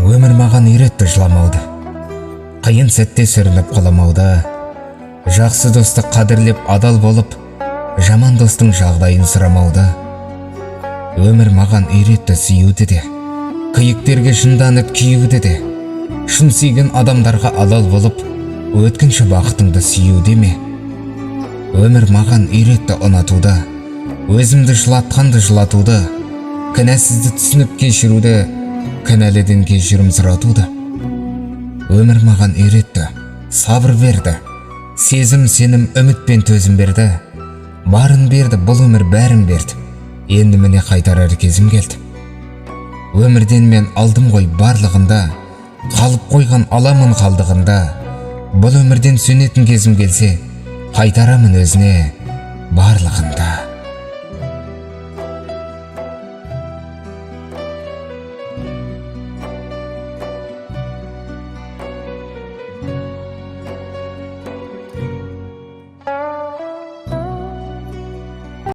Өмір маған үйретті жыламауды, қиын сәтте сүрініп қаламауды, жақсы досты қадірлеп адал болып, жаман достың жағдайын сұрамауды. Өмір маған үйретті сүюді де, күйіктерге жынданып күйуді де, шын сүйген адамдарға адал болып, өткінші бақытыңды сүюде ме? Өмір маған үйретті ұнатуды, өзімді жылатқанды жылатуды, кінәсізді түсініп кешіруді, кінәліден кешірім сұратуды. Өмір маған үйретті, сабыр берді, сезім, сенім, үміт пен төзім берді. Барын берді, бұл өмір бәрін берді. Енді міне қайтарар кезім келді. Өмірден мен алдым ғой барлығында, қалып қойған аламын қалдығында. Бұл өмірден сөнетін кезім келсе, қайтарамын өзіне барлығында.